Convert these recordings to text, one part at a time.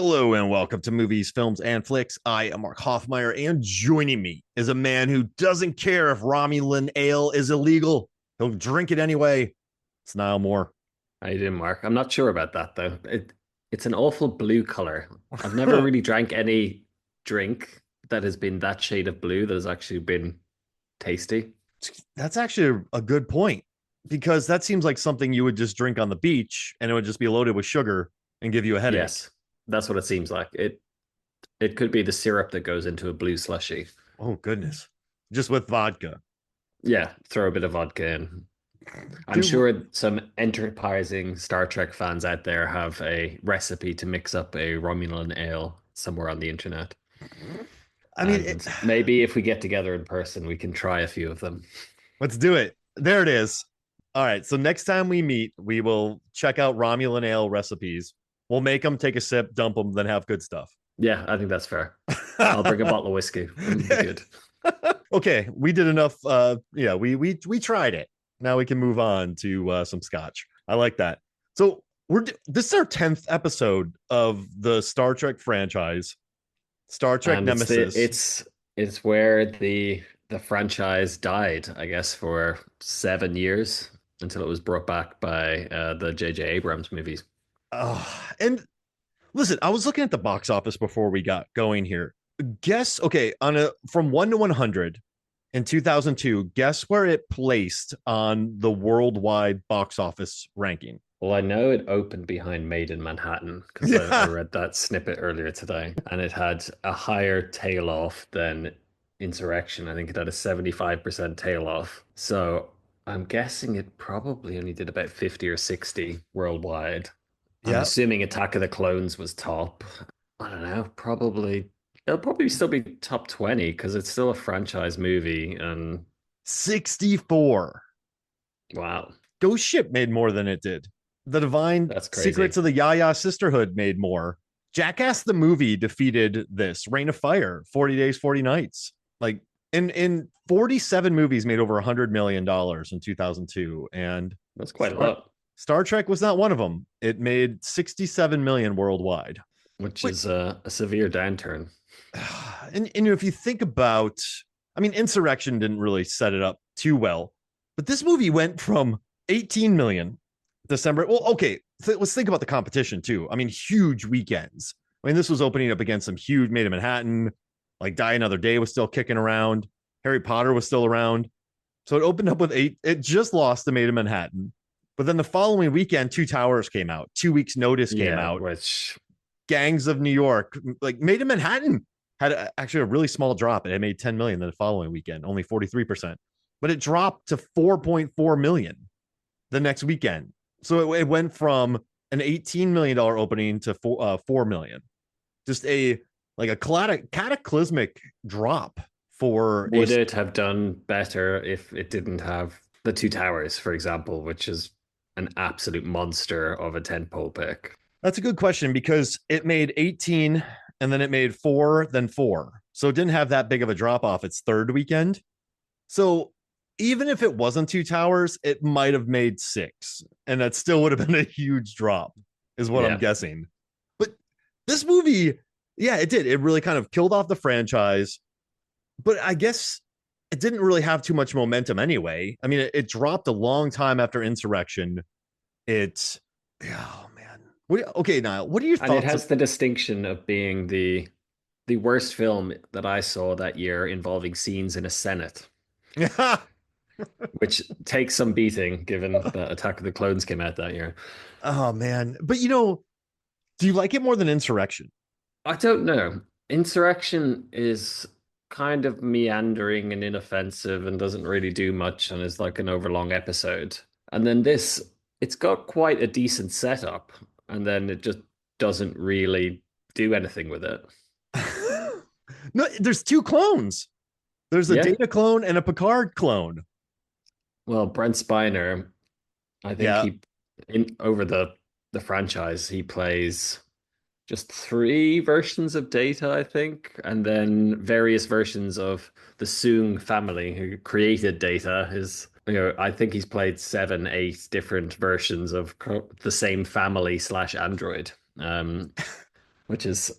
Hello and welcome to Movies, Films, and Flicks. I am Mark Hoffmeyer, and joining me is a man who doesn't care if Romulan ale is illegal. He'll drink it anyway. It's Niall Moore. How you doing, Mark? I'm not sure about that though. It's an awful blue color. I've never really drank any drink that has been that shade of blue that has actually been tasty. That's actually a good point because that seems like something you would just drink on the beach and it would just be loaded with sugar and give you a headache. Yes, that's what it seems like. It could be the syrup that goes into a blue slushy. Oh, goodness. Just with vodka. Yeah, throw a bit of vodka in. I'm Dude, sure some enterprising Star Trek fans out there have a recipe to mix up a Romulan ale somewhere on the internet. I mean, And maybe if we get together in person, we can try a few of them. let's do it. There it is. All right. So next time we meet, we will check out Romulan ale recipes. We'll make them, take a sip, dump them, then have good stuff. Yeah, I think that's fair. I'll bring a bottle of whiskey. It'll be good. Okay, we did enough. Yeah, we tried it. Now we can move on to some scotch. I like that. So this is our 10th episode of the Star Trek franchise, Star Trek And Nemesis. it's where the franchise died, I guess, for 7 years until it was brought back by the J.J. Abrams movies. And listen, I was looking at the box office before we got going here. Guess okay, on a from 1 to 100 in 2002, guess where it placed on the worldwide box office ranking. Well, I know it opened behind Made in Manhattan because I Yeah. read that snippet earlier today, and it had a higher tail off than Insurrection. I think it had a 75% tail off. So I'm guessing it probably only did about 50 or 60 worldwide. I'm Yeah. assuming Attack of the Clones was top. I don't know, probably it'll probably still be top 20 because it's still a franchise movie. And 64. wow, Ghost Ship made more than it did. The Divine that's Secrets crazy. of the Yaya Sisterhood made more. Jackass the movie defeated this. Reign of Fire, 40 Days, 40 Nights. Like in 47 movies made over $100 million in 2002. And That's quite a Star, lot, Star Trek was not one of them. It made 67 million worldwide. which Wait, is a severe downturn. and if you think about, I mean, Insurrection didn't really set it up too well, but this movie went from 18 million December. Well, okay, let's think about the competition too. I mean, huge weekends. I mean, this was opening up against some huge Made in Manhattan, like Die Another Day was still kicking around. Harry Potter was still around. So it opened up with eight. It just lost to Made in Manhattan. But then the following weekend, Two Towers came out. 2 weeks notice came Yeah, out. which Gangs of New York, like Made in Manhattan had actually a really small drop. It made 10 million the following weekend, only 43%. But it dropped to 4.4 million the next weekend. So it went from an $18 million opening to 4 million. Just a like a cataclysmic drop for a. would it have done better if it didn't have the Two Towers, for example, which is an absolute monster of a tentpole pick? That's a good question because it made 18 and then it made four, then four. So it didn't have that big of a drop off its third weekend. So even if it wasn't Two Towers, it might have made six, and that still would have been a huge drop, is what I'm Yeah, guessing. But this movie, yeah, it did. It really kind of killed off the franchise, but I guess it didn't really have too much momentum anyway. I mean, it dropped a long time after Insurrection. It, oh man. Okay, Niall, what are your and it thoughts? has the distinction of being the worst film that I saw that year involving scenes in a Senate, which takes some beating given that Attack of the Clones came out that year. Oh man, but do you like it more than Insurrection? I don't know. Insurrection is kind of meandering and inoffensive and doesn't really do much and is like an overlong episode. And then this, it's got quite a decent setup, and then it just doesn't really do anything with it. No, there's two clones. There's a Yeah. Data clone and a Picard clone. Well, Brent Spiner, I think Yeah, he in over the franchise, he plays just three versions of Data, I think, and then various versions of the Soong family who created Data. I think he's played seven, eight different versions of the same family slash android, which is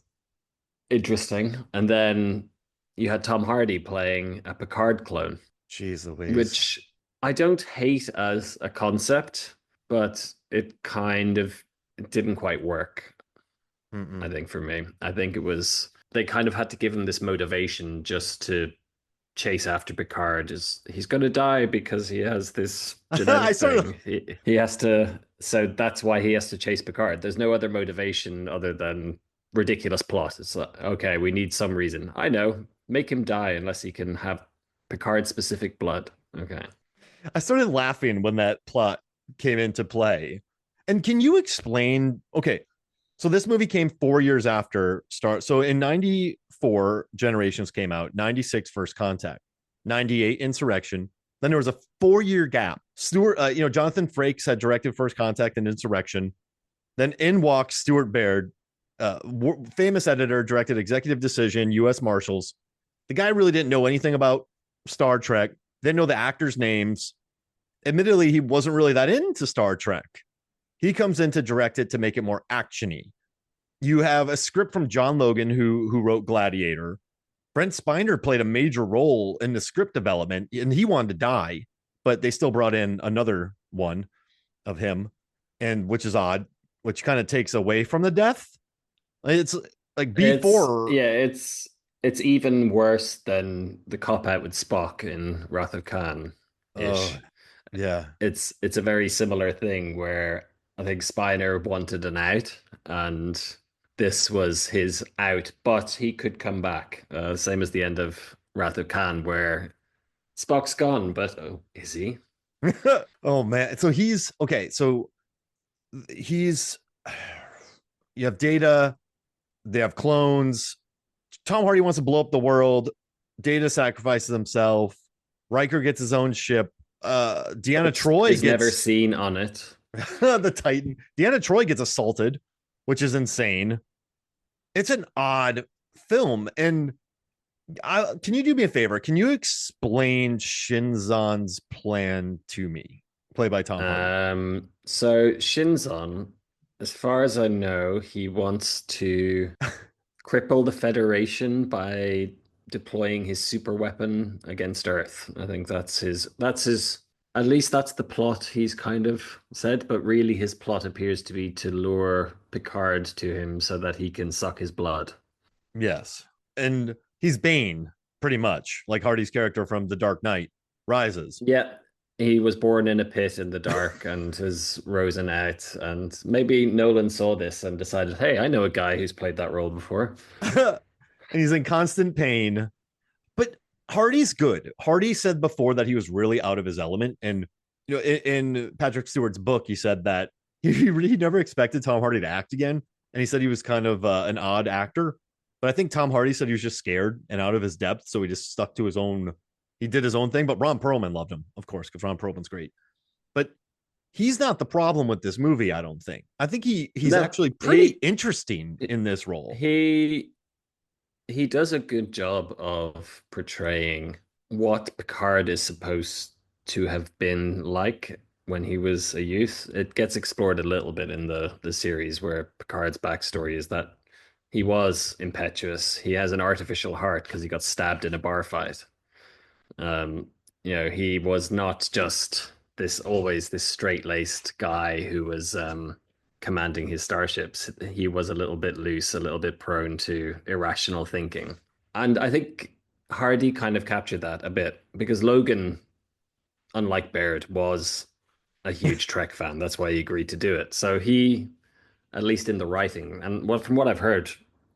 interesting. And then you had Tom Hardy playing a Picard clone, Jeez Louise. which I don't hate as a concept, but it kind of didn't quite work, I Mm-mm. think, for me. I think it was they kind of had to give him this motivation just to chase after Picard. Is he's going to die because he has this I genetic sort of thing. He has to, so that's why he has to chase Picard. There's no other motivation other than ridiculous plot. It's like, okay, we need some reason. I know, make him die unless he can have Picard specific blood. Okay. I started laughing when that plot came into play. And can you explain? Okay, so this movie came 4 years after Star. So in '94, Generations came out. '96, First Contact. '98, Insurrection. Then there was a 4 year gap. Stuart, Jonathan Frakes had directed First Contact and Insurrection. Then in walks Stuart Baird, famous editor, directed Executive Decision, U.S. Marshals. The guy really didn't know anything about Star Trek. Didn't know the actors' names. Admittedly, he wasn't really that into Star Trek. He comes in to direct it to make it more actiony. You have a script from John Logan, who wrote Gladiator. Brent Spiner played a major role in the script development, and he wanted to die, but they still brought in another one of him, and which is odd, which kind of takes away from the death. It's like before. It's even worse than the cop out with Spock in Wrath of Khan Oh, ish. yeah. It's a very similar thing where I think Spiner wanted an out, and this was his out, but he could come back. Same as the end of Wrath of Khan, where Spock's gone, but oh, is he? Oh man. So he's okay. So he's you have Data, they have clones. Tom Hardy wants to blow up the world. Data sacrifices himself. Riker gets his own ship. Deanna But Troy is never gets seen on it. the Titan. Deanna Troy gets assaulted, which is insane. It's an odd film. And can you do me a favor? Can you explain Shinzon's plan to me? Played by Tom Hardy. So Shinzon, as far as I know, he wants to cripple the Federation by deploying his super weapon against Earth. I think at least that's the plot he's kind of said, but really his plot appears to be to lure Picard to him so that he can suck his blood. Yes. And he's Bane, pretty much, like Hardy's character from The Dark Knight Rises. Yeah, he was born in a pit in the dark and has risen out. And maybe Nolan saw this and decided, hey, I know a guy who's played that role before. And he's in constant pain. But Hardy's good. Hardy said before that he was really out of his element. And in Patrick Stewart's book, he said that he really never expected Tom Hardy to act again. And he said he was kind of an odd actor. But I think Tom Hardy said he was just scared and out of his depth. So he just stuck to his own. He did his own thing. But Ron Perlman loved him, of course, because Ron Perlman's great. But he's not the problem with this movie, I don't think. I think he's No, actually pretty interesting in this role. he he does a good job of portraying what Picard is supposed to have been like when he was a youth. It gets explored a little bit in the series where Picard's backstory is that he was impetuous. He has an artificial heart because he got stabbed in a bar fight. Um, he was not just this always this straight-laced guy who was commanding his starships. He was a little bit loose, a little bit prone to irrational thinking. And I think Hardy kind of captured that a bit because Logan, unlike Baird, was a huge Trek fan. That's why he agreed to do it. So he, at least in the writing, and from what I've heard,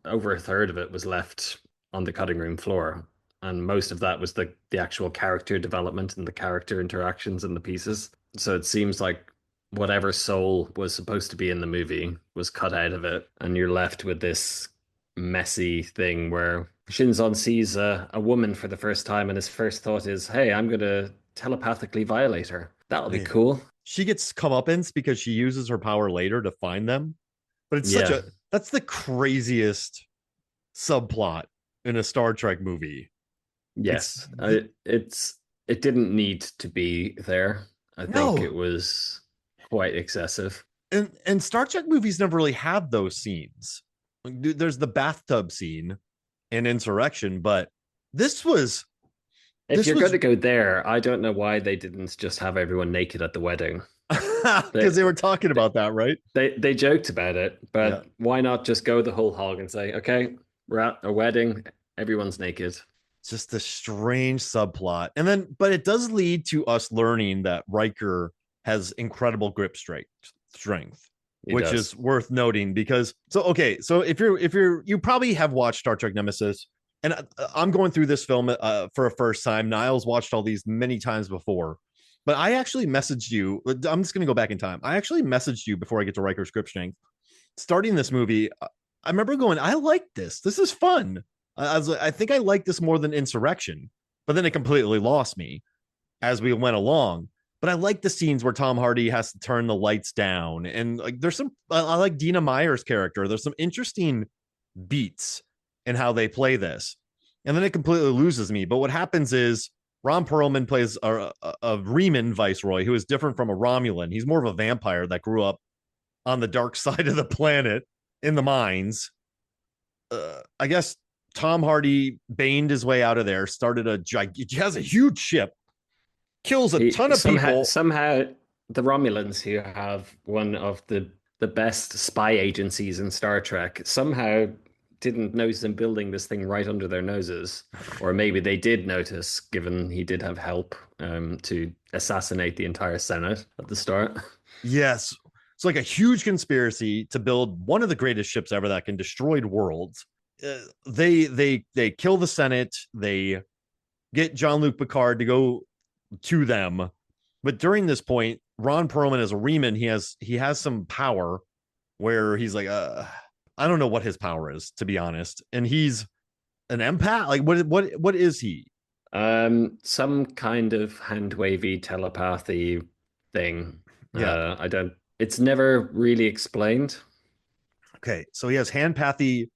over a third of it was left on the cutting room floor. And most of that was the actual character development and the character interactions and the pieces. So it seems like whatever soul was supposed to be in the movie was cut out of it, and you're left with this messy thing where Shinzon sees a woman for the first time, and his first thought is, "Hey, I'm gonna telepathically violate her. That'll be Yeah. cool." She gets comeuppance because she uses her power later to find them. But it's Yeah. that's the craziest subplot in a Star Trek movie. It's Yes. It didn't need to be there. I think no. it was quite excessive. And Star Trek movies never really have those scenes. There's the bathtub scene in Insurrection, but this was If this you're going was to go there, I don't know why they didn't just have everyone naked at the wedding. because They they were talking about that, right? they joked about it, Yeah. but why not just go the whole hog and say, okay, we're at a wedding, everyone's naked. Just a strange subplot. And then, but it does lead to us learning that Riker has incredible grip strength, He which does. is worth noting because so okay, so if you're you probably have watched Star Trek Nemesis, and I'm going through this film for a first time. Niall's watched all these many times before, but I actually messaged you. I'm just going to go back in time. I actually messaged you before I get to Riker's grip strength. Starting this movie, I remember going, I like this. This is fun. I was like, I think I like this more than Insurrection, but then it completely lost me as we went along. But I like the scenes where Tom Hardy has to turn the lights down, and like there's some. I like Dina Meyer's character. There's some interesting beats in how they play this, and then it completely loses me. But what happens is Ron Perlman plays a Riemann Viceroy who is different from a Romulan. He's more of a vampire that grew up on the dark side of the planet in the mines. I guess Tom Hardy baned his way out of there, started he has a huge ship, kills a He ton of people. somehow the Romulans, who have one of the best spy agencies in Star Trek, somehow didn't notice them building this thing right under their noses. Or maybe they did notice, given he did have help to assassinate the entire Senate at the start. Yes. It's like a huge conspiracy to build one of the greatest ships ever that can destroy worlds. They kill the Senate. They get Jean-Luc Picard to go to them. But during this point, Ron Perlman as a Riemann, he has some power where he's like, I don't know what his power is, to be honest. And he's an empath. Like what is he? Some kind of hand wavy telepathy thing. Yeah. I don't. It's never really explained. Okay. So he has hand. What do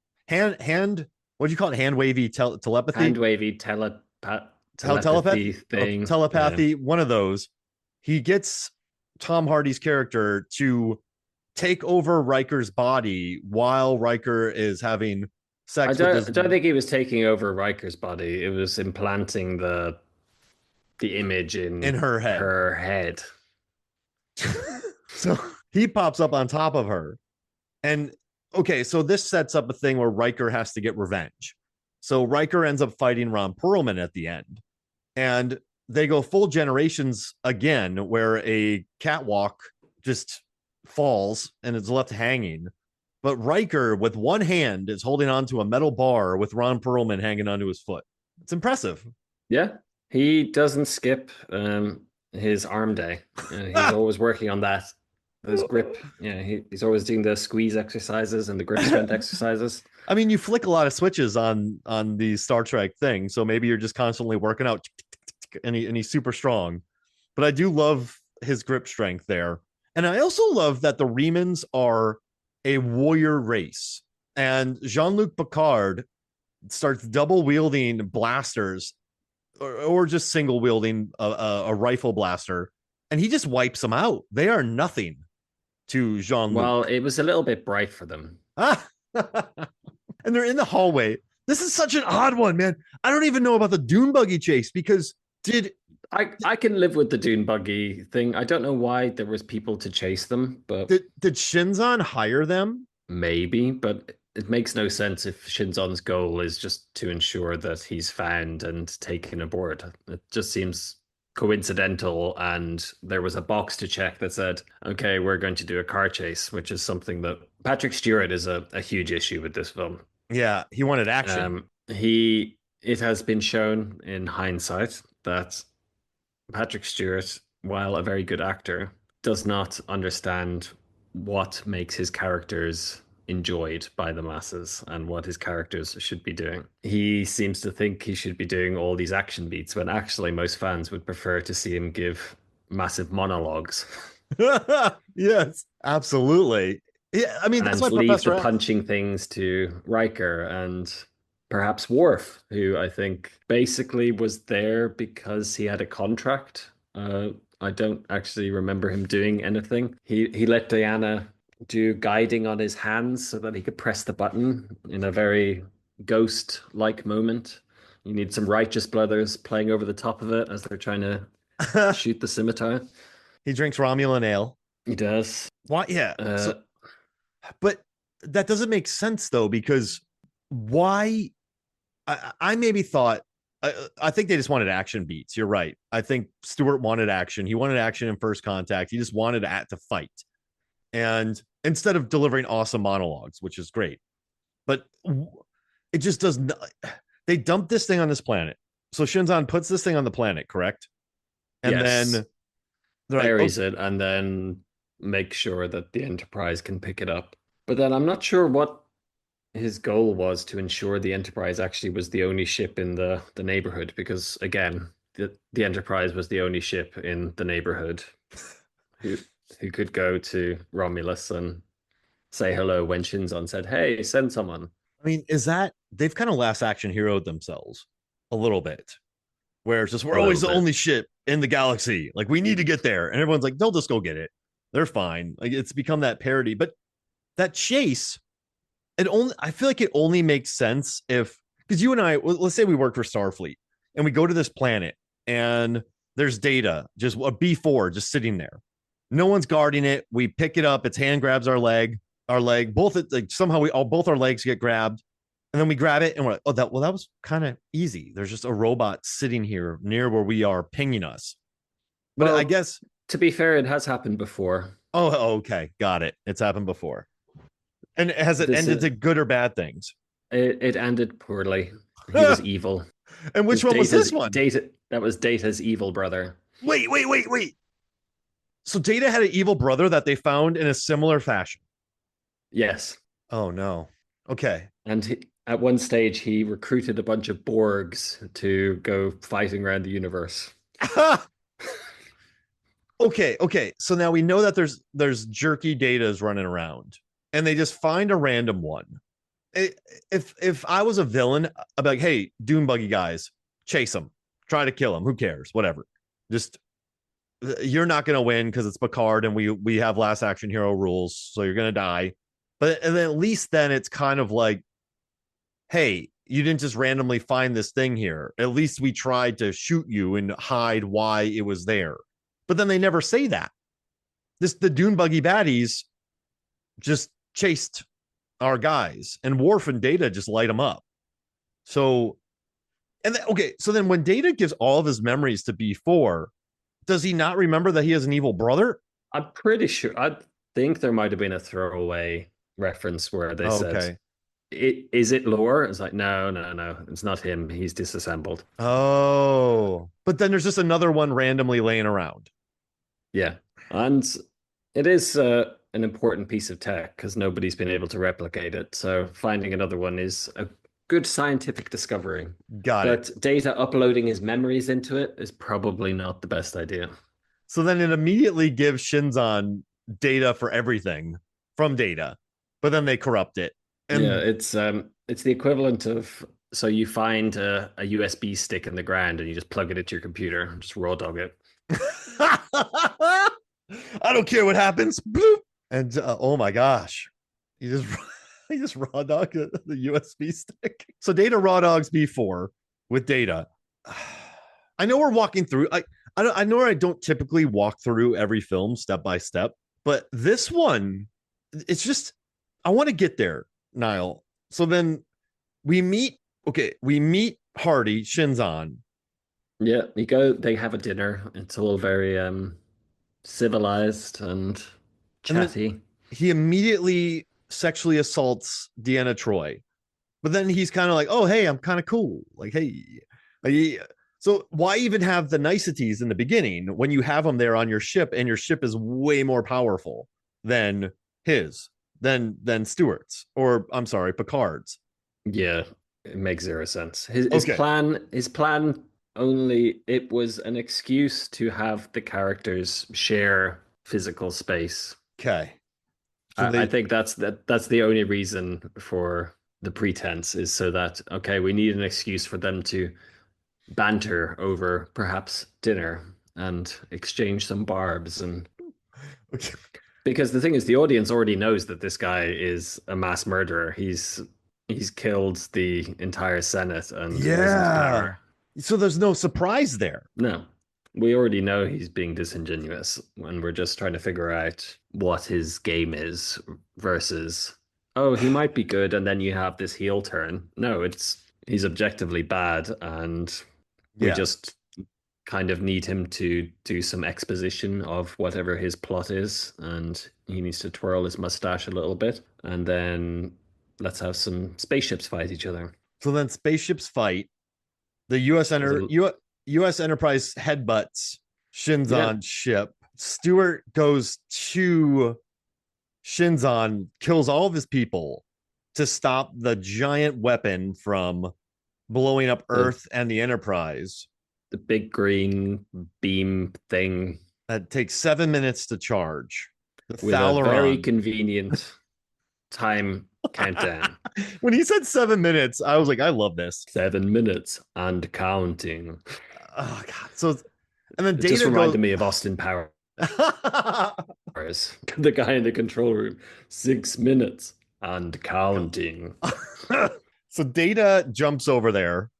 you call it? Hand wavy telepathy. Hand wavy telepathy thing. Yeah. Telepathy. One of those. He gets Tom Hardy's character to take over Riker's body while Riker is having sex with I his don't think he was taking over Riker's body. It was implanting the image in in her head. her head. So he pops up on top of her. And okay, so this sets up a thing where Riker has to get revenge. So Riker ends up fighting Ron Perlman at the end. And they go full generations again, where a catwalk just falls and is left hanging. But Riker, with one hand, is holding onto a metal bar with Ron Perlman hanging onto his foot. It's impressive. Yeah, he doesn't skip his arm day. He's always working on that. His grip. Yeah, he's always doing the squeeze exercises and the grip strength exercises. I mean, you flick a lot of switches on the Star Trek thing, so maybe you're just constantly working out, and he's super strong. But I do love his grip strength there, and I also love that the Remans are a warrior race, and Jean-Luc Picard starts double wielding blasters, or just single wielding a rifle blaster, and he just wipes them out. They are nothing to Jean-Luc. Well, it was a little bit bright for them. Ah. And they're in the hallway. This is such an odd one, man. I don't even know about the Dune buggy chase because I can live with the Dune buggy thing. I don't know why there was people to chase them, but did Shinzon hire them? maybe. But it makes no sense if Shinzon's goal is just to ensure that he's found and taken aboard. It just seems coincidental, and there was a box to check that said, okay, we're going to do a car chase, which is something that Patrick Stewart is a huge issue with this film. Yeah, he wanted action. It has been shown in hindsight that Patrick Stewart, while a very good actor, does not understand what makes his characters enjoyed by the masses and what his characters should be doing. He seems to think he should be doing all these action beats when actually most fans would prefer to see him give massive monologues. Yes, absolutely. Yeah, I mean, that's And why leave Professor the X. punching things to Riker and perhaps Worf, who I think basically was there because he had a contract. I don't actually remember him doing anything. He let Diana do guiding on his hands so that he could press the button in a very ghost-like moment. You need some righteous brothers playing over the top of it as they're trying to shoot the scimitar. He drinks Romulan ale. He does. Why? Yeah. Uh, So, but that doesn't make sense though, because why? I maybe thought. I think they just wanted action beats. You're right. I think Stewart wanted action. He wanted action in First Contact. He just wanted to fight, and instead of delivering awesome monologues, which is great, but it just does not. They dumped this thing on this planet. So Shinzon puts this thing on the planet, correct? And yes, then they're like, buries oh, it and then make sure that the Enterprise can pick it up. But then I'm not sure what his goal was to ensure the Enterprise actually was the only ship in the neighborhood, because again, the Enterprise was the only ship in the neighborhood who who could go to Romulus and say hello when Shinzon said, "Hey, send someone." I mean, is that they've kind of last action heroed themselves a little bit, where it's just we're A always little the bit. only ship in the galaxy. Like we need to get there, and everyone's like, they'll just go get it. They're fine. Like it's become that parody, but that chase, it only I feel like it only makes sense if because you and I, let's say we work for Starfleet and we go to this planet and there's data, just a B4 just sitting there. No one's guarding it. We pick it up. Its hand grabs our leg. Both like somehow we all both our legs get grabbed, and then we grab it and we're like, oh, that was kind of easy. There's just a robot sitting here near where we are pinging us. But I Well, guess, to be fair, it has happened before. oh, okay, got it. It's happened before. And has it This ended to good or bad things? it ended poorly. He was evil. And It which was one was this one? Data. That was Data's evil brother. Wait. So Data had an evil brother that they found in a similar fashion. Yes, Oh no. Okay. and at one stage he recruited a bunch of Borgs to go fighting around the universe. Okay. So now we know that there's jerky Datas running around, and they just find a random one. If I was a villain, I'd be like, hey, Dune buggy guys, chase them, try to kill them. Who cares? Whatever. Just you're not going to win because it's Picard and we have last action hero rules, so you're going to die. But and then at least then it's kind of like, hey, you didn't just randomly find this thing here. At least we tried to shoot you and hide why it was there. But then they never say that. The Dune buggy baddies just chased our guys, and Worf and Data just light them up. So okay, so then when Data gives all of his memories to B4, does he not remember that he has an evil brother? I'm pretty sure. I think there might have been a throwaway reference where they said, Okay. Is it lore?" It's like, no, it's not him. He's disassembled." Oh, but then there's just another one randomly laying around. Yeah, and it is an important piece of tech because nobody's been able to replicate it. So finding another one is a good scientific discovery. Got it. But Data uploading his memories into it is probably not the best idea. So then it immediately gives Shinzon data for everything from Data, but then they corrupt it. Yeah, And it's the equivalent of, so you find a USB stick in the ground and you just plug it into your computer and just raw dog it. I don't care what happens. Bloop. And oh my gosh, you just you just raw dog the USB stick. So Data raw dogs B4 with Data. I know we're walking through. I know I don't typically walk through every film step by step, but this one, it's just I want to get there, Niall. So then we meet. Okay, we meet Hardy Shinzon, Yeah, they have a dinner. It's all very civilized and and then chatty. he immediately sexually assaults Deanna Troy. But then he's kind of like, oh, hey, I'm kind of cool. Like, hey. So why even have the niceties in the beginning when you have them there on your ship and your ship is way more powerful than his, than Stewart's, or I'm sorry, Picard's. Yeah, it makes zero sense. Okay. His plan only, it was an excuse to have the characters share physical space. Okay. So I they think that's the only reason for the pretense, is so that, okay, we need an excuse for them to banter over perhaps dinner and exchange some barbs and okay. Because the thing is, the audience already knows that this guy is a mass murderer. He's killed the entire Senate and risen to Yeah. power. So there's no surprise there. No, we already know he's being disingenuous, and we're just trying to figure out what his game is versus, oh, he might be good, and then you have this heel turn. No, it's he's objectively bad, and we Yeah. just kind of need him to do some exposition of whatever his plot is, and he needs to twirl his mustache a little bit, and then let's have some spaceships fight each other. So then spaceships fight. The U.S. Enterprise headbutts Yeah, Shinzon's ship. Stewart goes to Shinzon, kills all of his people to stop the giant weapon from blowing up the Earth and the Enterprise. the big green beam thing That takes 7 minutes to charge. The with a very Thalaron. convenient time countdown. When he said 7 minutes, I was like, I love this. 7 minutes and counting. Oh god. So and then It just Data goes reminded me of Austin Powers, the guy in the control room. 6 minutes and counting. So Data jumps over there,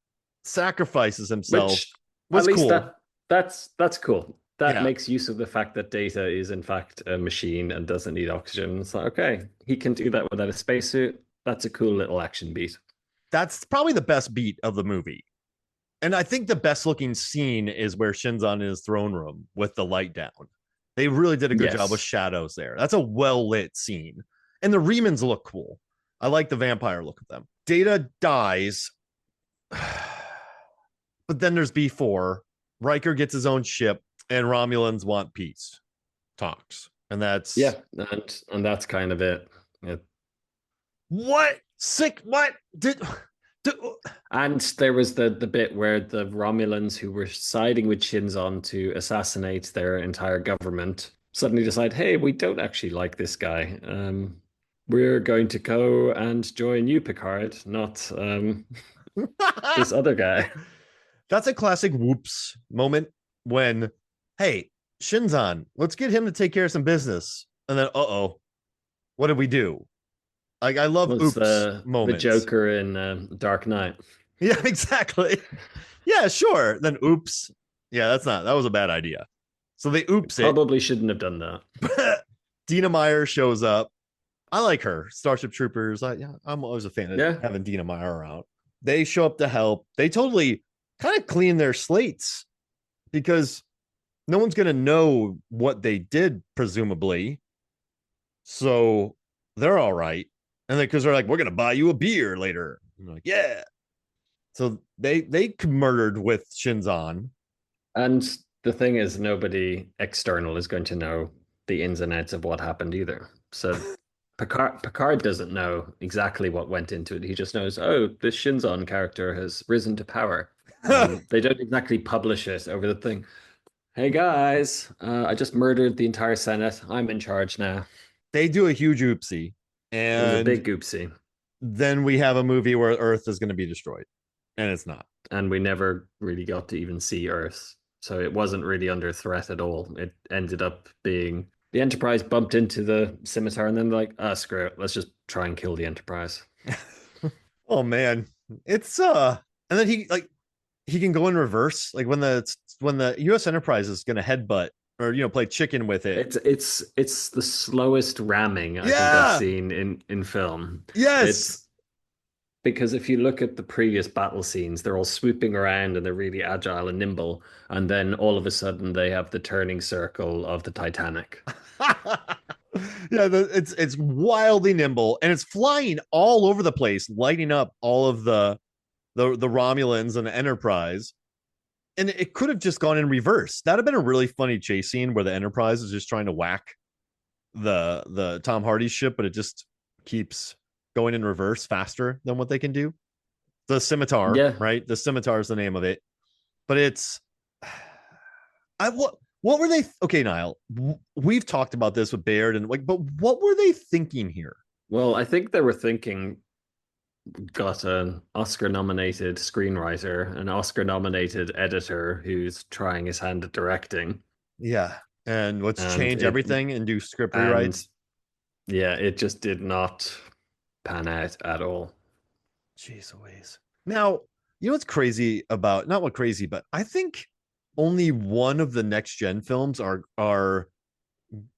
sacrifices himself. Which at Was least cool. that's cool. That Yeah. makes use of the fact that Data is in fact a machine and doesn't need oxygen. It's like, okay, he can do that without a spacesuit. That's a cool little action beat. That's probably the best beat of the movie. And I think the best looking scene is where Shinzon in his throne room with the light down. They really did a good job with Yes. shadows there. That's a well lit scene. And the Remans look cool. I like the vampire look of them. Data dies. But then there's B4. Riker gets his own ship, and Romulans want peace talks. And that's Yeah, and that's kind of it. Yeah. what sick. What did And there was the bit where the Romulans who were siding with Shinzon to assassinate their entire government suddenly decide, hey, we don't actually like this guy. We're going to go and join you, Picard, not this other guy. That's a classic whoops moment when, hey, Shinzon, let's get him to take care of some business. And then, what did we do? Like, I love Was oops the moments. Joker in Dark Knight. Yeah, exactly. Yeah, sure. Then oops. Yeah, that was a bad idea. So they oops it. Probably shouldn't have done that. Dina Meyer shows up. I like her. Starship Troopers. I'm always a fan of Yeah. having Dina Meyer around. They show up to help. They totally kind of clean their slates because no one's going to know what they did, presumably. So they're all right. And because they're like, we're going to buy you a beer later. And I'm like, yeah. So they murdered with Shinzon. And the thing is, nobody external is going to know the ins and outs of what happened either. So Picard doesn't know exactly what went into it. He just knows, oh, this Shinzon character has risen to power. They don't exactly publish it over the thing. Hey guys, I just murdered the entire Senate. I'm in charge now. They do a huge oopsie. It was a And big oopsie. then we have a movie where Earth is going to be destroyed. And it's not. And we never really got to even see Earth. So it wasn't really under threat at all. It ended up being the Enterprise bumped into the scimitar and then they're like, ah, screw it. Let's just try and kill the Enterprise. Oh it's and then he can go in reverse. Like when the US Enterprise is gonna headbutt or play chicken with it. It's the slowest ramming I think Yeah. I've seen in film. Yes. It's because if you look at the previous battle scenes, they're all swooping around and they're really agile and nimble. And then all of a sudden they have the turning circle of the Titanic. Yeah, it's wildly nimble and it's flying all over the place, lighting up all of the Romulans and the Enterprise. And it could have just gone in reverse. That'd have been a really funny chase scene where the Enterprise is just trying to whack the Tom Hardy ship, but it just keeps going in reverse faster than what they can do. The scimitar, Yeah. right? The scimitar is the name of it. But it's what were they? Okay, Niall, we've talked about this with Baird and but what were they thinking here? Well, I think they were thinking got an Oscar nominated screenwriter, an Oscar nominated editor who's trying his hand at directing. Yeah. And let's and change it everything and do script and rewrites. yeah, it just did not pan out at all. Jeez Louise. Now, you know what's crazy about not what crazy, but I think only one of the next gen films are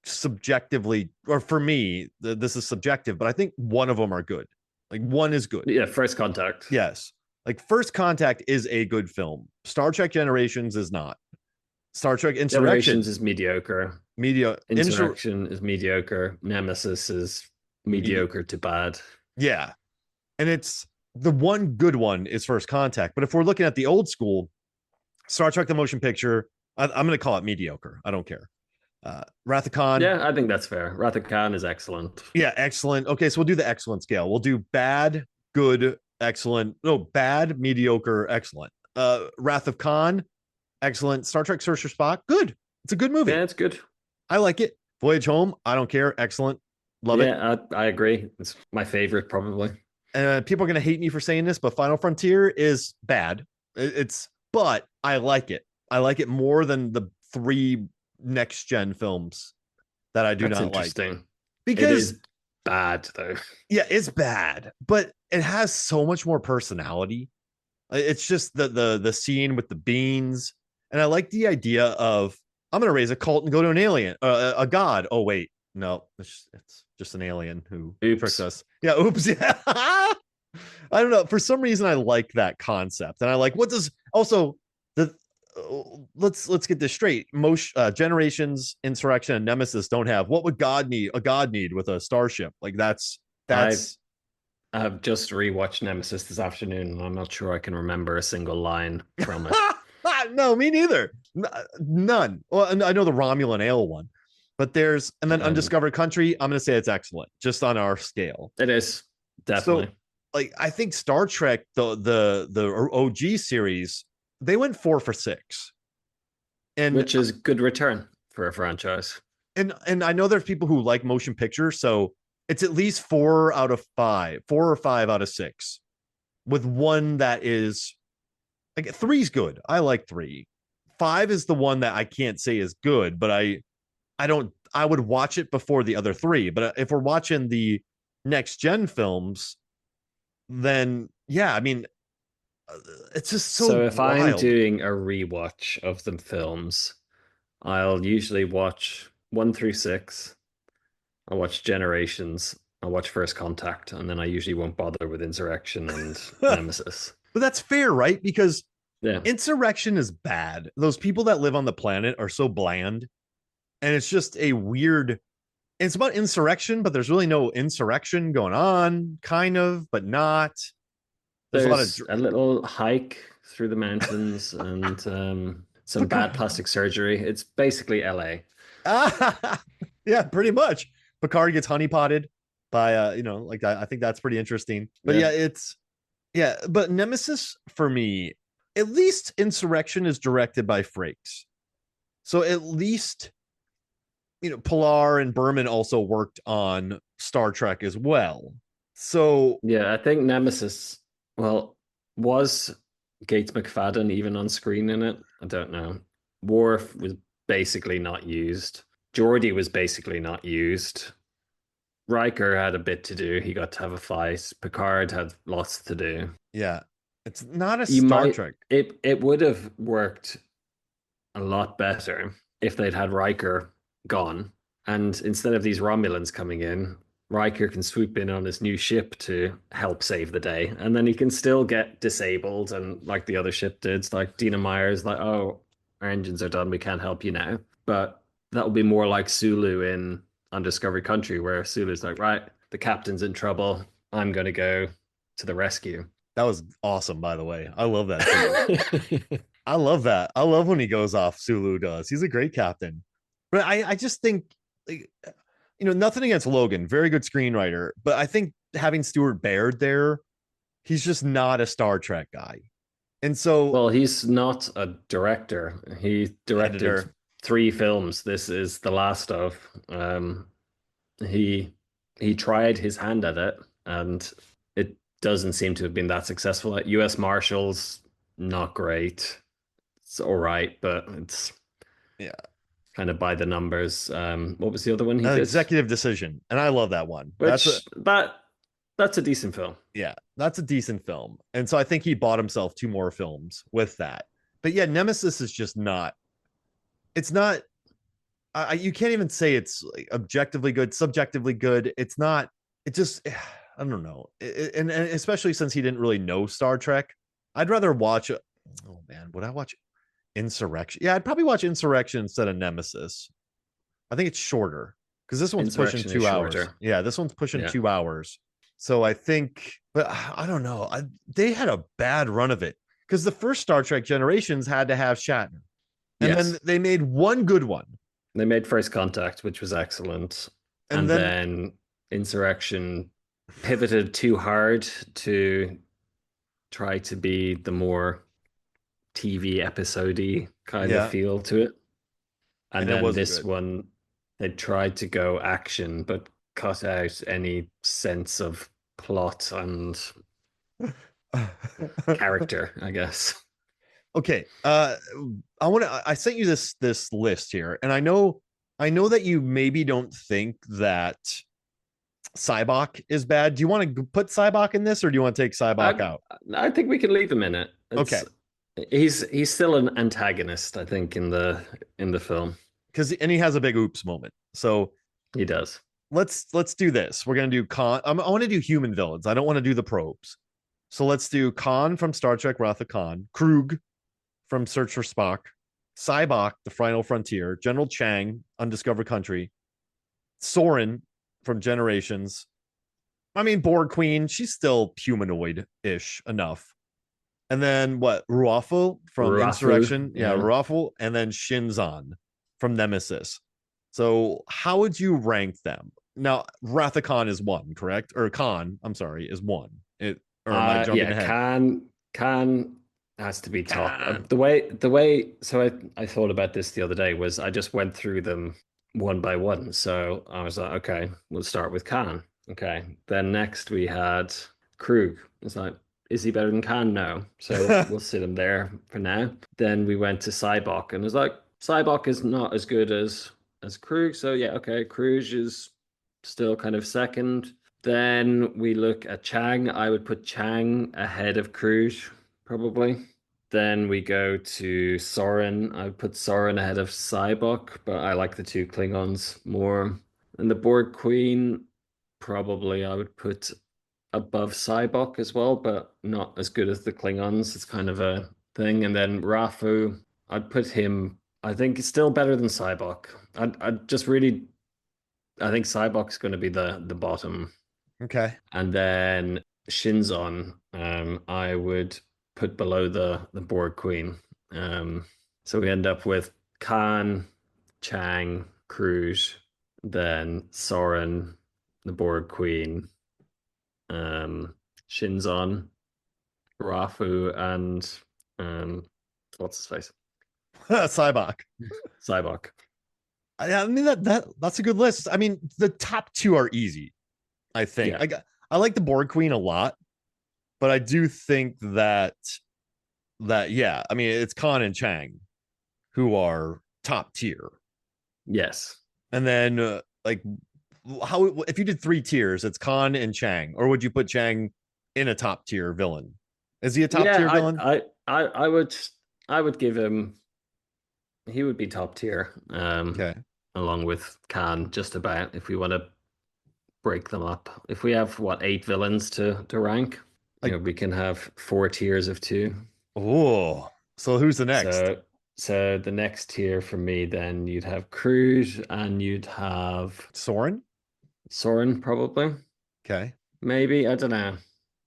subjectively, or for me, this is subjective, but I think one of them are good. Like one is good. Yeah, First Contact. Yes. Like First Contact is a good film. Star Trek Generations is not. Star Trek Generations Insurrection, is mediocre. media, Insurrection is mediocre. Nemesis is media. mediocre to bad. Yeah. And it's the one good one is First Contact. But if we're looking at the old school, Star Trek the Motion Picture, I'm going to call it mediocre. I don't care. Wrath of Khan, Yeah, I think that's fair. Wrath of Khan is excellent. yeah, excellent. Okay, so we'll do the excellent scale. We'll do bad, good, excellent. No, bad, mediocre, excellent. Wrath of Khan, excellent. Star Trek Search for Spock, good. It's a good movie. Yeah, it's good. I like it. Voyage Home, I don't care. Excellent. Love it. Yeah, I agree. It's my favorite, probably. People are going to hate me for saying this, but Final Frontier is bad. But I like it. I like it more than the three next gen films that I do That's not like. interesting. It Because is bad, though. yeah, it's bad, but it has so much more personality. It's just the scene with the beans, and I like the idea of I'm going to raise a cult and go to an alien, a god. Oh wait, no, it's just an alien who tricks Oops. us. Yeah, oops. Yeah, I don't know. For some reason, I like that concept, and I like what does also the. Let's get this straight. Most Generations, Insurrection, and Nemesis don't have. What would God need? A God need with a starship? Like I that's have just rewatched Nemesis this afternoon, and I'm not sure I can remember a single line from it. no, me neither. None. Well, I know the Romulan ale one, but there's and then Undiscovered Country. I'm going to say it's excellent, just on our scale. It is So, definitely. like, I think Star Trek, the OG series, they went 4 for 6, and Which is good return for a franchise. and I know there's people who like motion pictures, so it's at least 4 out of 5, 4 or 5 out of 6, with one that is like three's good. I like 3. 5 is the one that I can't say is good, but I don't I would watch it before the other 3. But if we're watching the next gen films, then yeah, I mean, it's just so So if I'm wild. doing a rewatch of the films, I'll usually watch 1 through 6. I'll watch Generations. I'll watch First Contact, and then I usually won't bother with Insurrection and But Nemesis. that's fair, right? Because Yeah. Insurrection is bad. Those people that live on the planet are so bland, and it's just a weird. It's about insurrection, but there's really no insurrection going on, kind of, but not. There's a lot of There's a little hike through the mountains and some bad plastic surgery. It's basically LA. yeah, pretty much. Picard gets honeypotted by like I think that's pretty interesting. But Yeah. but Nemesis for me, at least Insurrection is directed by Frakes. So at least Pilar and Berman also worked on Star Trek as well. So Yeah, I think Nemesis, well, was Gates McFadden even on screen in it? I don't know. Worf was basically not used. Geordi was basically not used. Riker had a bit to do. He got to have a fight. Picard had lots to do. yeah, it's not a You Star might Trek. it would have worked a lot better if they'd had Riker gone. And instead of these Romulans coming in, Riker can swoop in on his new ship to help save the day. And then he can still get disabled. And like the other ship did, it's like Dina Meyer's like, oh, our engines are done. We can't help you now. But that will be more like Sulu in Undiscovered Country, where Sulu's like, right, the captain's in trouble. I'm going to go to the rescue. That was awesome, by the way. I love that scene. I love that. I love when he goes off. Sulu does. He's a great captain. But I just think, like, nothing against Logan, very good screenwriter. But I think having Stuart Baird there, he's just not a Star Trek guy. And so, Well, he's not a director. He directed editor, 3 films. This is the last of. He he tried his hand at it, and it doesn't seem to have been that successful. At U.S. Marshals, not great. It's all right, but it's yeah. kind of by the numbers. What was the other one he An did? executive decision, and I love that one. That's a Which that's a decent film. yeah, that's a decent film, and so I think he bought himself two more films with that. But yeah, Nemesis is just not. It's not. You can't even say it's like objectively good, subjectively good. It's not. It just. I don't know, and especially since he didn't really know Star Trek, I'd rather watch. Oh man, would I watch Insurrection? Yeah, I'd probably watch Insurrection instead of Nemesis. I think it's shorter because this one's pushing Insurrection is 2 hours. shorter. Yeah, this one's pushing Yeah. 2 hours. So I think, but I don't know. They had a bad run of it because the first Star Trek Generations had to have Shatner, and then Yes. they made one good one, They made First Contact, which was excellent. and And then then Insurrection pivoted too hard to try to be the more TV episode kind of yeah, feel to it. And and it then wasn't this good. one, they tried to go action, but cut out any sense of plot and character, I guess. Okay, I want to. I sent you this list here, and I know that you maybe don't think that Cybok is bad. Do you want to put Cybok in this, or do you want to take Cybok I out? I think we can leave him in it. Okay, He's still an antagonist, I think, in the film. because and he has a big oops moment. So He does. let's do this. We're gonna do Khan. I want to do human villains. I don't want to do the probes. So let's do Khan from Star Trek Wrath of Khan, Krug from Search for Spock, Cybok, The Final Frontier, General Chang, Undiscovered Country, Soren from Generations. I mean, Borg Queen, she's still humanoid-ish enough. And then what? Ruafo from Rafu, Insurrection. Yeah, yeah. Ruafo. And then Shinzon from Nemesis. So how would you rank them? Now, Rathacon is one, correct? Or Khan, I'm sorry, is one. Or am I jumping Yeah, ahead? Khan has to be top. Khan. The way so I thought about this the other day was I just went through them one by one. So I was like, okay, we'll start with Khan. Okay. Then next we had Krug. It's like, is he better than Khan? No. So we'll sit him there for now. Then we went to Cybok and it was like Cybok is not as good as Krug. So yeah, okay, Krug is still kind of second. Then we look at Chang. I would put Chang ahead of Cruz, probably. Then we go to Soren. I would put Soren ahead of Cybok, but I like the two Klingons more. And the Borg Queen, probably I would put above Cybok as well, but not as good as the Klingons. It's kind of a thing. And then Rafu, I'd put him, I think, still better than Cybok. I'd just really, I think Cybok's going to be the bottom, Okay. and then Shinzon, I would put below the Borg Queen. So we end up with Khan, Chang, Cruz, then Soren, the Borg Queen, Shinzon, Rafu, and what's his face? Cybok. Cybok. I mean that's a good list. I mean, the top two are easy, I think. Yeah. I like the Borg Queen a lot, but I do think that yeah, I mean it's Khan and Chang who are top tier. Yes. And then like how if you did three tiers, it's Khan and Chang, or would you put Chang in a top tier villain? Is he a top Yeah, tier villain? I would give him, he would be top tier, Okay. along with Khan, just about, if we want to break them up. If we have what, eight villains to rank, Like we can have four tiers of two. oh, so who's the next? So so the next tier for me, then you'd have Cruz and you'd have Soren? Soren, probably. Okay. Maybe, I don't know.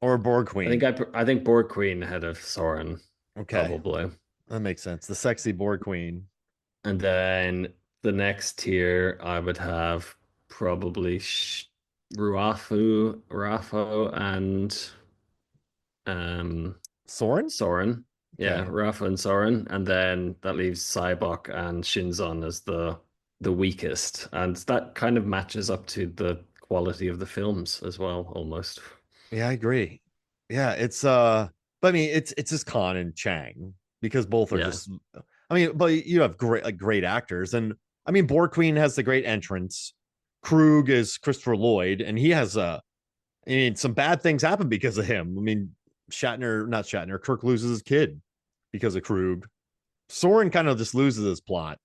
Or Borg Queen. I think Borg Queen ahead of Soren, Okay. probably. That makes sense. The sexy Borg Queen. And then the next tier, I would have probably Rafo, and um Soren? Soren. Yeah, Okay. Rafo and Soren, and then that leaves Cybok and Shinzon as the weakest, and that kind of matches up to the quality of the films as well, almost. Yeah, I agree. Yeah, it's but I mean it's just Khan and Chang because both are Yeah, just I mean, but you have great actors and I mean, Borg Queen has the great entrance. Krug is Christopher Lloyd, and he has I mean, some bad things happen because of him. I mean, not Shatner, Kirk loses his kid because of Krug. Soren kind of just loses his plot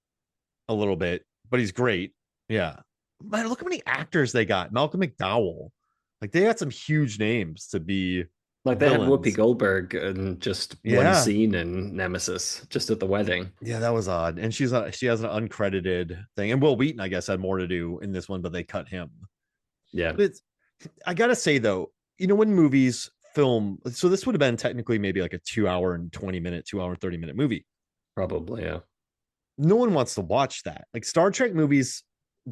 a little bit, but he's great. Yeah. Man, look how many actors they got. Malcolm McDowell. Like they got some huge names to be Like they had Whoopi villains. Goldberg in just one Yeah. scene in Nemesis, just at the wedding. Yeah, that was odd. And she has an uncredited thing. And Will Wheaton, I guess, had more to do in this one, but they cut him. Yeah, But it's I gotta say though, when movies film, so this would have been technically maybe like a 2 hour and 20 minute, 2 hour and 30 minute movie. probably. Yeah. No one wants to watch that. Like Star Trek movies,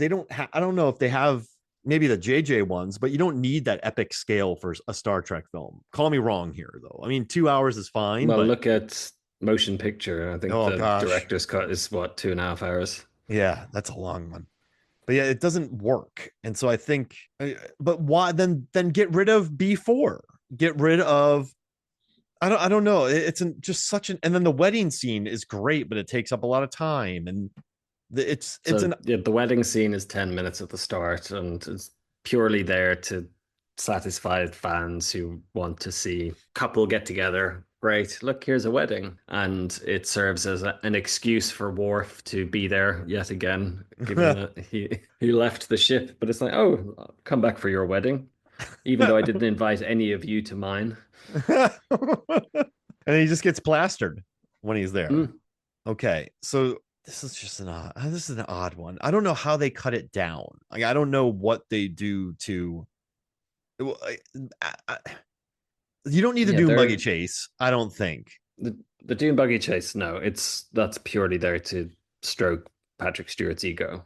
I don't know if they have maybe the JJ ones, but you don't need that epic scale for a Star Trek film. Call me wrong here though. I mean, 2 hours is fine, Well, but look at motion picture. I think oh the gosh. director's cut is what, 2.5 hours. Yeah, that's a long one. But yeah, it doesn't work. And so I think but why then get rid of B4. Get rid of I don't know. Just such an and then the wedding scene is great, but it takes up a lot of time and it's So an yeah, the wedding scene is 10 minutes at the start, and it's purely there to satisfy fans who want to see couple get together. Great, look, here's a wedding, and it serves as an excuse for Worf to be there yet again, given that he left the ship. But it's like, oh, I'll come back for your wedding, even though I didn't invite any of you to mine. and he just gets plastered when he's there. Mm. Okay, so this is an odd one. I don't know how they cut it down. Like I don't know what they do to. You don't need to Yeah, do buggy chase. I don't think, the Dune buggy chase. No, that's purely there to stroke Patrick Stewart's ego.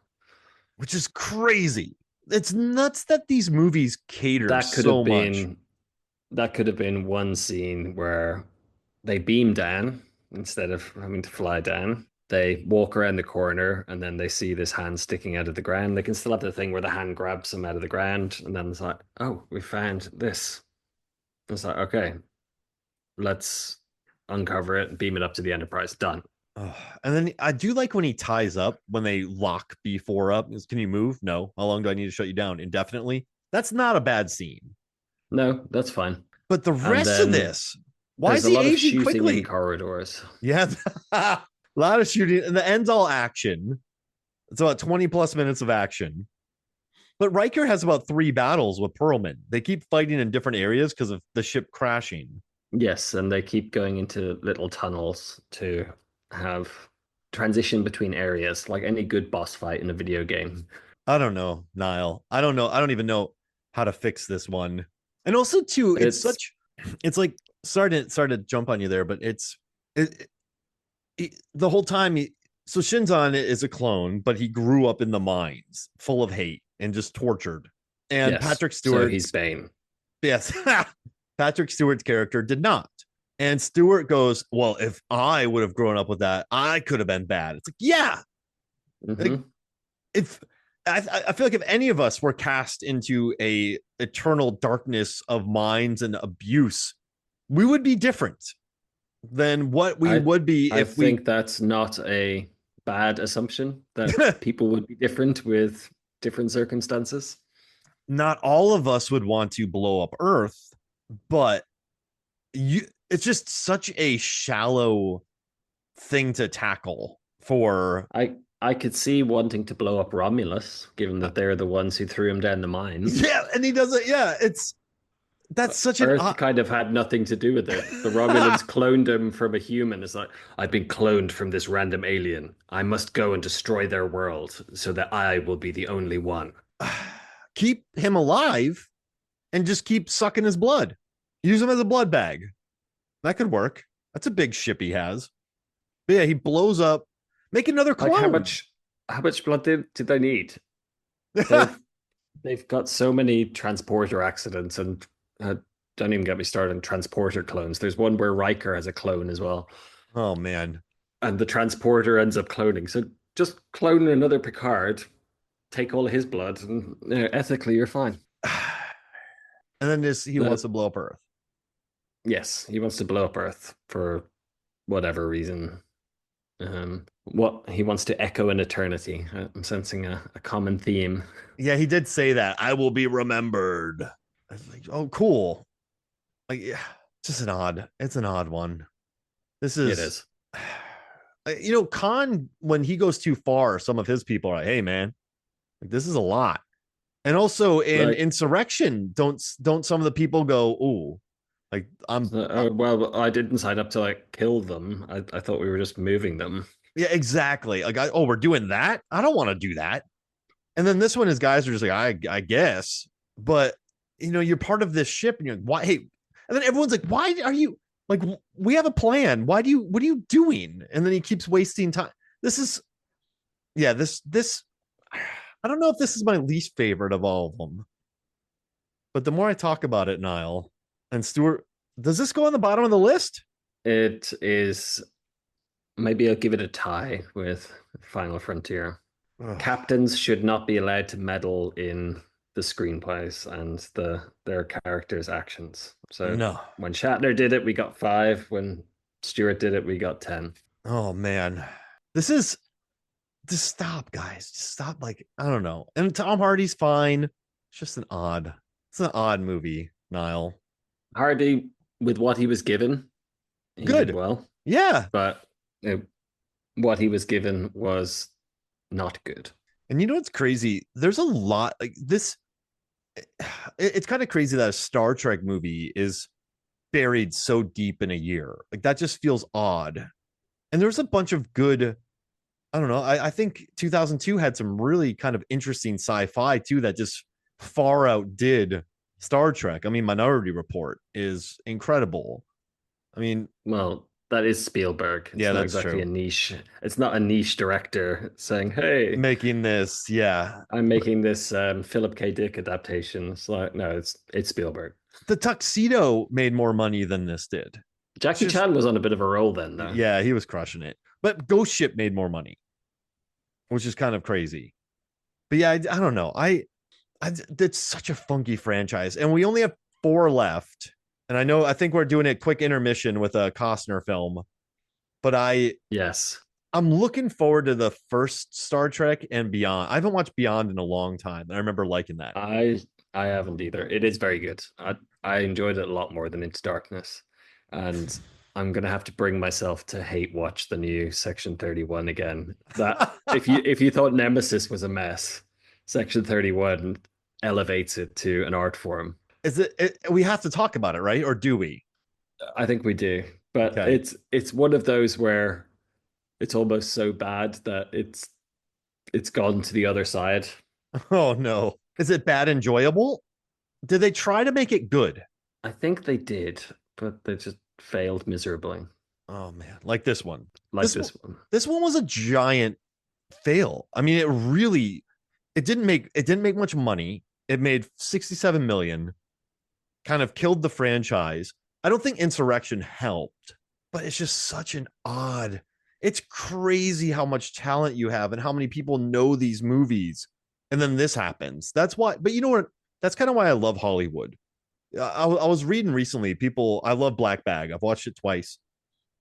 which is crazy. It's nuts that these movies cater That could have so much. been that could have been one scene where they beam down instead of having to fly down. They walk around the corner and then they see this hand sticking out of the ground. They can still have the thing where the hand grabs them out of the ground, and then it's like, oh, we found this. It's like, okay, let's uncover it and beam it up to the Enterprise. Done. Oh, and then I do like when he ties up when they lock B4 up. Can you move? No. How long do I need to shut you down? Indefinitely. That's not a bad scene. No, that's fine. But the And rest of then this, why is there's a he lot of aging shooting in quickly? corridors. Yeah, a lot of shooting, and the end's all action. It's about 20 plus minutes of action. But Riker has about 3 battles with Perlman. They keep fighting in different areas because of the ship crashing. Yes, and they keep going into little tunnels to have transition between areas, like any good boss fight in a video game. I don't know, Niall. I don't know. I don't even know how to fix this one. And also, too, It's it's like, sorry to jump on you there, but it, the whole time. So Shinzon is a clone, but he grew up in the mines, full of hate and just tortured. And yes, Patrick so Stewart, he's Bane. yes, Patrick Stewart's character did not. And Stewart goes, "Well, if I would have grown up with that, I could have been bad." It's like, yeah, like, Hmm. if I feel like if any of us were cast into a eternal darkness of minds and abuse, we would be different than what we I would be I if we think that's not a bad assumption that people would be different with different circumstances. not all of us would want to blow up Earth, but it's just such a shallow thing to tackle for I could see wanting to blow up Romulus, given that they're the ones who threw him down the mines. yeah, and he doesn't. Yeah, that's such an Earth kind of had nothing to do with it. The Romulans cloned him from a human. It's like, I've been cloned from this random alien. I must go and destroy their world so that I will be the only one. keep him alive and just keep sucking his blood. Use him as a blood bag. That could work. That's a big ship he has. But yeah, he blows up. Make another Like clone. how much blood did they need? They've got so many transporter accidents, and don't even get me started on transporter clones. There's one where Riker has a clone as well, Oh man. and the transporter ends up cloning. So just clone another Picard, take all of his blood, and ethically you're fine. And then he The, wants to blow up Earth. yes, he wants to blow up Earth for whatever reason. What he wants to echo in eternity. I'm sensing a common theme. Yeah, he did say that. I will be remembered. I was like, oh, cool. Like, yeah, just an odd. It's an odd one. This It is, is. Khan, when he goes too far, some of his people are like, hey, man, like, this is a lot. And also in Like, Insurrection, don't some of the people go, ooh, like well, I didn't sign up to like kill them. I thought we were just moving them. yeah, exactly. Like, we're doing that. I don't want to do that. And then this one is guys are just like, I guess, but you're part of this ship, and you're like, why? Hey, and then everyone's like, why are you like? We have a plan. What are you doing? And then he keeps wasting time. This is, yeah, this. I don't know if this is my least favorite of all of them, but the more I talk about it, Niall and Stuart, does this go on the bottom of the list? It is maybe I'll give it a tie with Final Frontier. Ugh, Captains should not be allowed to meddle in the screenplays and their characters' actions. So no. when Shatner did it, we got 5. When Stewart did it, we got 10. Oh man, this is just stop, guys. Just stop. Like, I don't know. And Tom Hardy's fine. It's just it's an odd movie, Niall. Hardy, with what he was given, he did Good. well, Yeah. but what he was given was not good. And you know what's crazy? There's a lot like this. It's kind of crazy that a Star Trek movie is buried so deep in a year. Like that just feels odd. And there's a bunch of good, I don't know. I think 2002 had some really kind of interesting sci-fi too that just far outdid Star Trek. I mean, Minority Report is incredible. I mean, Well, that is Spielberg. yeah, It's not that's exactly a true. niche. It's not a niche director saying, "Hey, Making this, yeah. I'm But making this Philip K. Dick adaptation." It's like, no, it's Spielberg. the Tuxedo made more money than this did. It's Jackie just, Chan was on a bit of a roll then, though. yeah, he was crushing it. But Ghost Ship made more money, which is kind of crazy. But yeah, I don't know. It's such a funky franchise, and we only have 4 left. And I think we're doing a quick intermission with a Costner film, but Yes, I'm looking forward to the first Star Trek and Beyond. I haven't watched Beyond in a long time. I remember liking that. I I haven't either. It is very good. I enjoyed it a lot more than Into Darkness, and I'm gonna have to bring myself to hate watch the new Section 31 again. That if you thought Nemesis was a mess, Section 31 elevates it to an art form. Is we have to talk about it, right? Or do we? I think we do, but Okay. it's one of those where it's almost so bad that it's gone to the other side. Oh no. Is it bad enjoyable? Did they try to make it good? I think they did, but they just failed miserably, Oh man, like this one. like This this one. this one was a giant fail. I mean, it didn't make much money. It made 67 million, kind of killed the franchise. I don't think Insurrection helped, but it's just such an odd. It's crazy how much talent you have and how many people know these movies. And then this happens. That's why, but you know what? That's kind of why I love Hollywood. I was reading recently, I love Black Bag. I've watched it twice.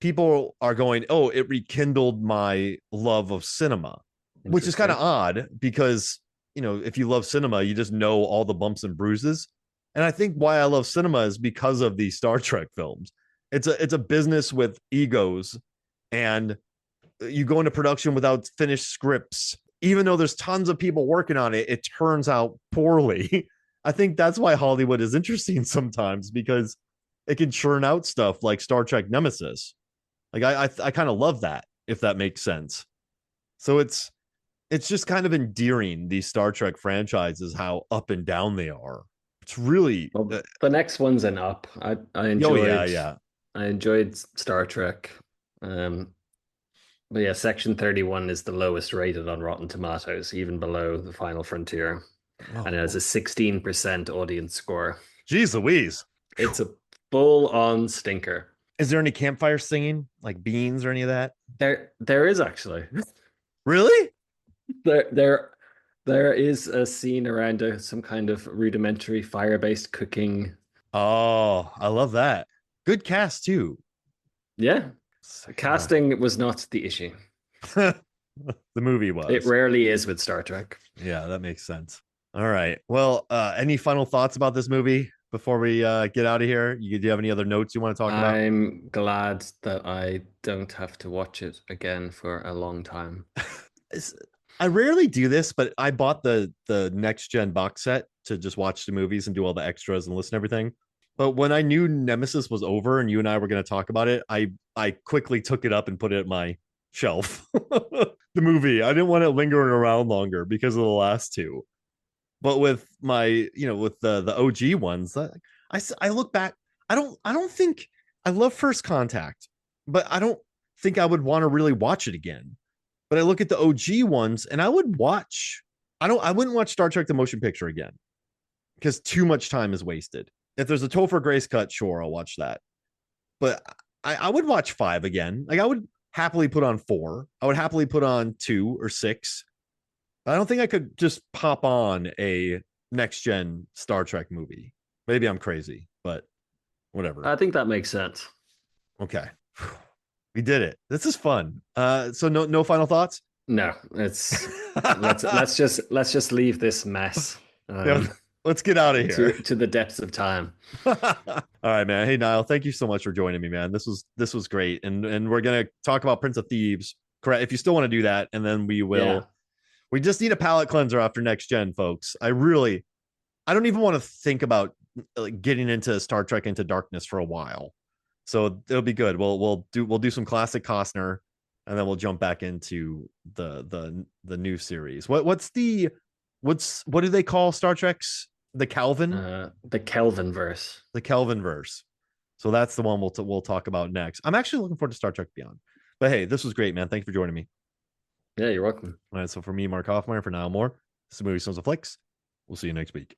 People are going, oh, it rekindled my love of cinema, which is kind of Interesting. odd because, if you love cinema, you just know all the bumps and bruises. And I think why I love cinema is because of these Star Trek films. It's a business with egos, and you go into production without finished scripts. Even though there's tons of people working on it, it turns out poorly. I think that's why Hollywood is interesting sometimes because it can churn out stuff like Star Trek Nemesis. Like I kind of love that, if that makes sense. So it's just kind of endearing, these Star Trek franchises, how up and down they are. It's really Well, the next one's an up. oh yeah, yeah. I enjoyed Star Trek. Um, but yeah, Section 31 is the lowest rated on Rotten Tomatoes, even below The Final Frontier, and it has Oh, a 16% audience score. geez Louise. It's a full-on stinker. Is there any campfire singing, like beans or any of that? There is actually. Really? There there there is a scene around some kind of rudimentary fire-based cooking. Oh, I love that. Good cast too. Yeah. Casting was not the issue. The movie It was. rarely is with Star Trek. Yeah, that makes sense. All right. Well, any final thoughts about this movie before we get out of here? Do you have any other notes you want to talk about? I'm glad that I don't have to watch it again for a long time. I rarely do this, but I bought the next gen box set to just watch the movies and do all the extras and listen to everything. But when I knew Nemesis was over and you and I were going to talk about it, I quickly took it up and put it at my shelf. The movie, I didn't want it lingering around longer because of the last two. But with my, with the OG ones, I look back. I don't think I love First Contact, but I don't think I would want to really watch it again. But I look at the OG ones and I would watch. I wouldn't watch Star Trek the Motion Picture again because too much time is wasted. If there's a Topher Grace cut, sure, I'll watch that. But I would watch 5 again. Like I would happily put on 4. I would happily put on 2 or 6. I don't think I could just pop on a next gen Star Trek movie. Maybe I'm crazy, but whatever. I think that makes sense. Okay. We did it. This is fun. So no final thoughts? No, it's let's just leave this mess. Yeah, let's get out of here to the depths of time. All right, man. Hey, Niall, thank you so much for joining me, man. This was great, and we're gonna talk about Prince of Thieves. Correct? If you still want to do that, and then we will. Yeah. We just need a palate cleanser after next gen, folks. I don't even want to think about like getting into Star Trek Into Darkness for a while. So it'll be good. We'll do some classic Costner, and then we'll jump back into the new series. What do they call Star Trek's the Kelvin? The Kelvin verse. The Kelvin verse. So that's the one we'll talk about next. I'm actually looking forward to Star Trek Beyond. But hey, this was great, man. Thank you for joining me. Yeah, you're welcome. All right, so for me, Mark Hoffmeyer, for Niall Moore, this is Movie Sons of Flicks. We'll see you next week.